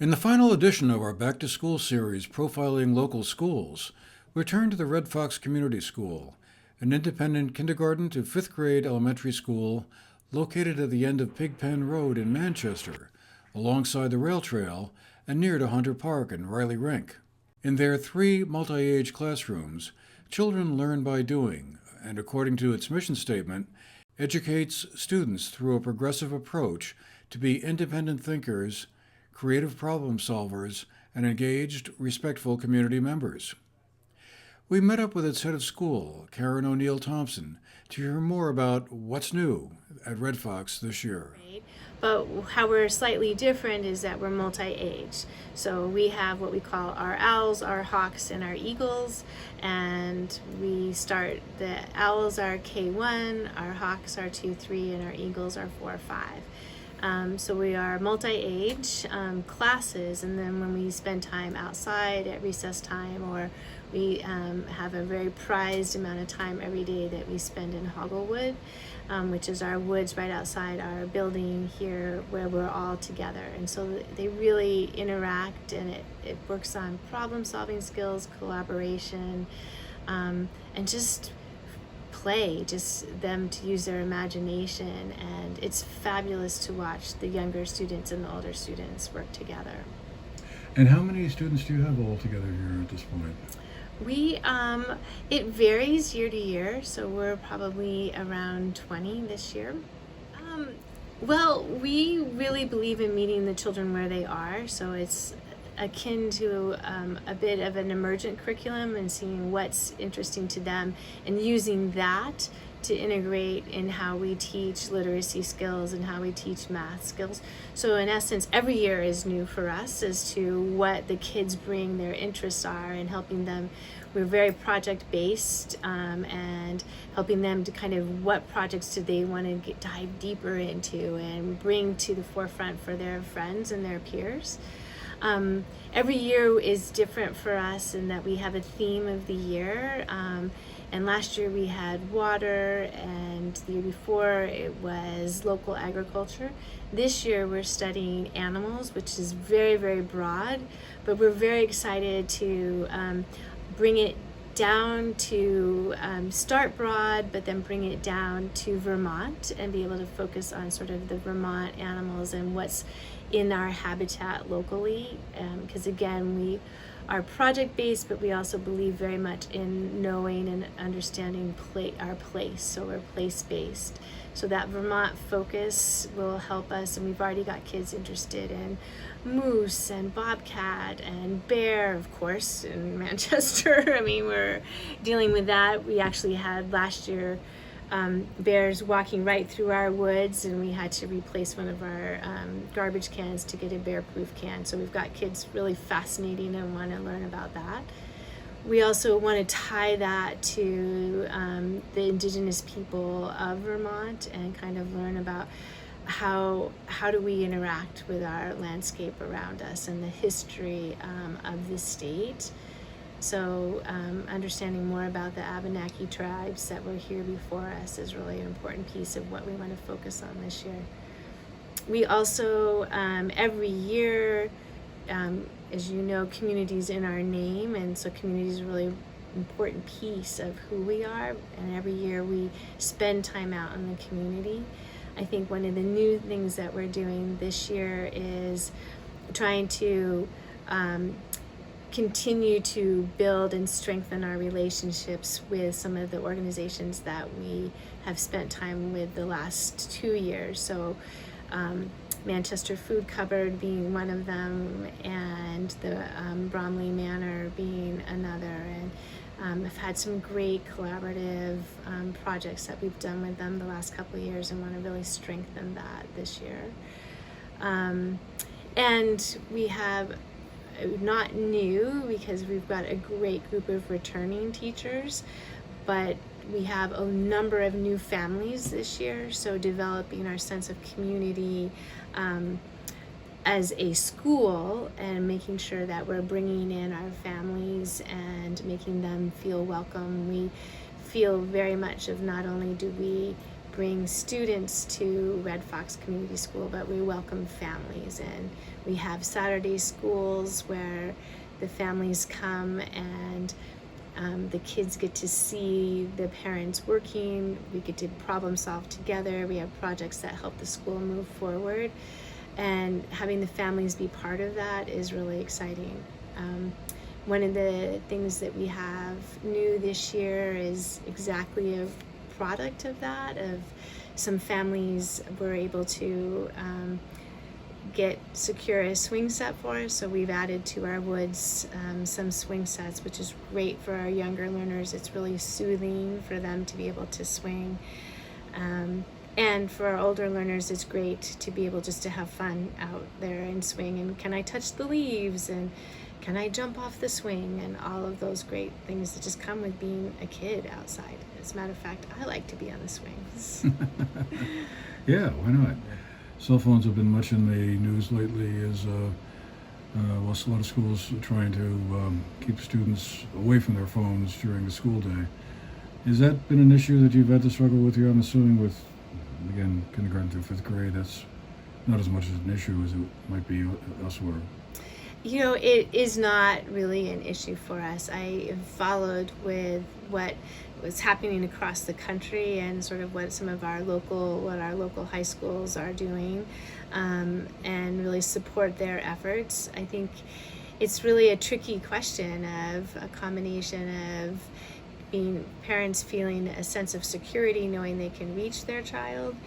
In the final edition of our Back to School series profiling local schools, we turn to the Red Fox Community School, an independent kindergarten to fifth grade elementary school located at the end of Pigpen Road in Manchester, alongside the rail trail and near to Hunter Park and Riley Rink. In their 3 multi-age classrooms, children learn by doing, and according to its mission statement, educates students through a progressive approach to be independent thinkers, creative problem solvers, and engaged, respectful community members. We met up with its head of school, Karen O'Neill Thomson, to hear more about what's new at Red Fox this year. But how we're slightly different is that we're multi-age. So we have what we call our owls, our hawks, and our eagles. And the owls are K1, our hawks are 2-3, and our eagles are 4-5. So we are multi-age classes, and then when we spend time outside at recess time, or we have a very prized amount of time every day that we spend in Hogglewood, which is our woods right outside our building here where we're all together. And so they really interact, and it works on problem solving skills, collaboration, and just play, just them to use their imagination. And it's fabulous to watch the younger students and the older students work together. And how many students do you have all together here at this point? It varies year to year, so we're probably around 20 this year. Well, we really believe in meeting the children where they are, so it's akin to a bit of an emergent curriculum and seeing what's interesting to them and using that to integrate in how we teach literacy skills and how we teach math skills. So in essence, every year is new for us as to what the kids bring, their interests are, and helping them. We're very project-based and helping them to kind of what projects do they want to dive deeper into and bring to the forefront for their friends and their peers. Every year is different for us in that we have a theme of the year. And last year we had water, and the year before it was local agriculture. This year we're studying animals, which is very, very broad, but we're very excited to bring it down to start broad, but then bring it down to Vermont and be able to focus on sort of the Vermont animals and what's in our habitat locally. Because again, we are project-based, but we also believe very much in knowing and understanding our place. So we're place-based. So that Vermont focus will help us, and we've already got kids interested in moose and bobcat and bear, of course, in Manchester. I mean, we're dealing with that. We actually had last year bears walking right through our woods, and we had to replace one of our garbage cans to get a bear-proof can. So we've got kids really fascinating and want to learn about that. We also want to tie that to the indigenous people of Vermont and kind of learn about how do we interact with our landscape around us and the history of the state. So understanding more about the Abenaki tribes that were here before us is really an important piece of what we want to focus on this year. We also, every year, as you know, community's in our name, and so community is a really important piece of who we are, and every year we spend time out in the community. I think one of the new things that we're doing this year is trying to continue to build and strengthen our relationships with some of the organizations that we have spent time with the last 2 years. So Manchester Food Cupboard being one of them, and the Bromley Manor being another. And I've had some great collaborative projects that we've done with them the last couple of years, and want to really strengthen that this year. And we have, not new because we've got a great group of returning teachers, but we have a number of new families this year, so developing our sense of community as a school and making sure that we're bringing in our families and making them feel welcome. We feel very much of not only do we bring students to Red Fox Community School, but we welcome families, and we have Saturday schools where the families come and the kids get to see the parents working. We get to problem solve together. We have projects that help the school move forward, and having the families be part of that is really exciting. One of the things that we have new this year is exactly a product of that. Of some families were able to secure a swing set for us, so we've added to our woods some swing sets, which is great for our younger learners. It's really soothing for them to be able to swing, and for our older learners it's great to be able just to have fun out there and swing, and can I touch the leaves, and can I jump off the swing, and all of those great things that just come with being a kid outside. As a matter of fact, I like to be on the swings. Yeah, why not? Cell phones have been much in the news lately as a lot of schools are trying to keep students away from their phones during the school day. Has that been an issue that you've had to struggle with here? I'm assuming with, again, kindergarten through fifth grade, that's not as much as an issue as it might be elsewhere. You know, it is not really an issue for us. I have followed with what was happening across the country and sort of what some of our local high schools are doing, and really support their efforts. I think it's really a tricky question of a combination of parents feeling a sense of security knowing they can reach their child,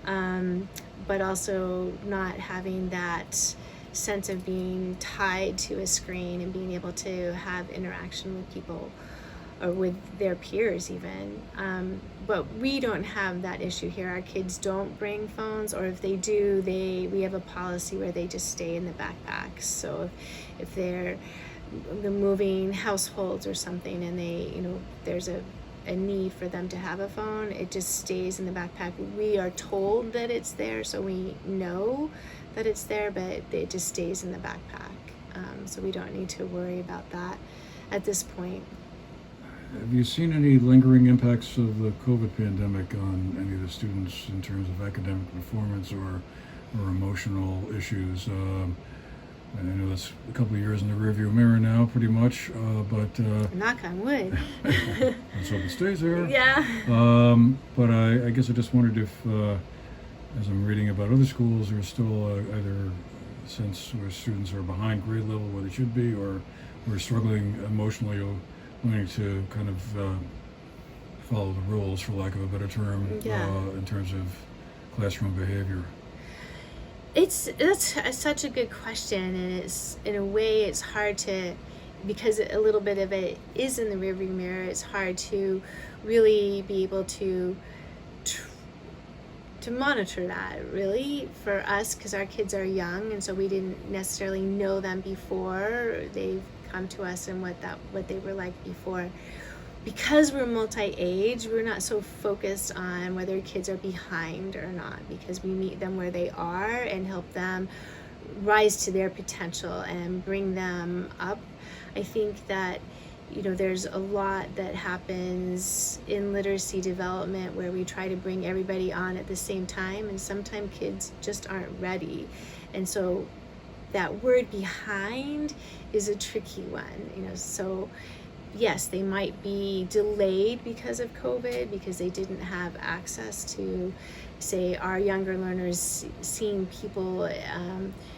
but also not having that sense of being tied to a screen and being able to have interaction with people or with their peers even. But we don't have that issue here. Our kids don't bring phones, or if they do, we have a policy where they just stay in the backpacks. So if they're moving households or something and there's a need for them to have a phone, it just stays in the backpack. We are told that it's there, so we know that it's there, but it just stays in the backpack. So we don't need to worry about that at this point. Have you seen any lingering impacts of the COVID pandemic on any of the students in terms of academic performance or emotional issues? I know that's a couple of years in the rearview mirror now, pretty much, but... Knock on wood. Let's hope it stays there. Yeah. But I guess I just wondered if, as I'm reading about other schools, there's still either a sense where students are behind grade level where they should be, or we're struggling emotionally or learning to kind of follow the rules, for lack of a better term, in terms of classroom behavior. That's such a good question, and it's, in a way, it's hard to, because a little bit of it is in the rearview mirror. It's hard to really be able to monitor that, really, for us, because our kids are young, and so we didn't necessarily know them before they've come to us and what they were like before. Because we're multi-age, we're not so focused on whether kids are behind or not, because we meet them where they are and help them rise to their potential and bring them up. I think that there's a lot that happens in literacy development where we try to bring everybody on at the same time, and sometimes kids just aren't ready. And so that word behind is a tricky one, so yes, they might be delayed because of COVID, because they didn't have access to, say, our younger learners seeing people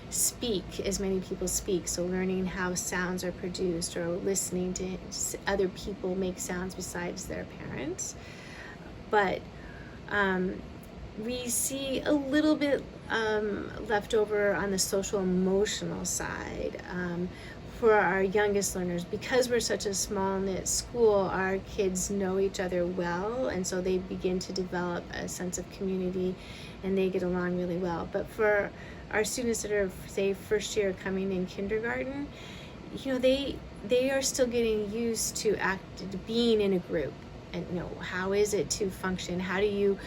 speak as many people speak, so learning how sounds are produced or listening to other people make sounds besides their parents. But we see a little bit left over on the social emotional side. For our youngest learners, because we're such a small knit school, our kids know each other well, and so they begin to develop a sense of community and they get along really well. But for our students that are, say, first year coming in kindergarten, they are still getting used to being in a group. And how is it to function? How do you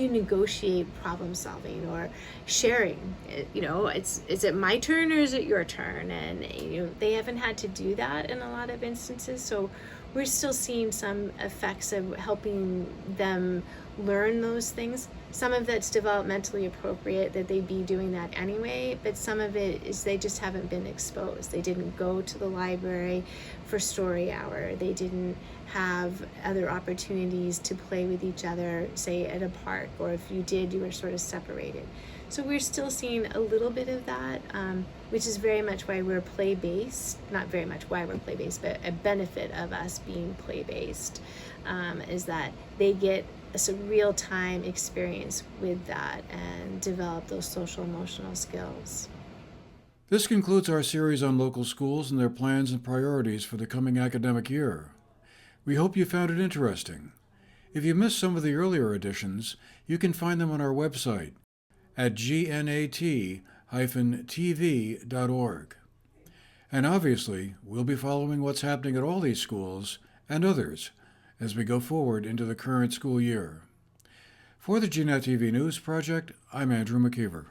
negotiate problem solving or sharing? Is it my turn or is it your turn? And they haven't had to do that in a lot of instances. So we're still seeing some effects of helping them learn those things. Some of that's developmentally appropriate that they be doing that anyway, but some of it is they just haven't been exposed. They didn't go to the library for story hour. They didn't have other opportunities to play with each other, say at a park, or if you did, you were sort of separated. So we're still seeing a little bit of that, which is very much why we're play-based. Not very much why we're play-based, but a benefit of us being play-based is that they get a real-time experience with that and develop those social emotional skills. This concludes our series on local schools and their plans and priorities for the coming academic year. We hope you found it interesting. If you missed some of the earlier editions, you can find them on our website at GNAT-TV.org. And obviously, we'll be following what's happening at all these schools and others as we go forward into the current school year. For the GNAT-TV News Project, I'm Andrew McKeever.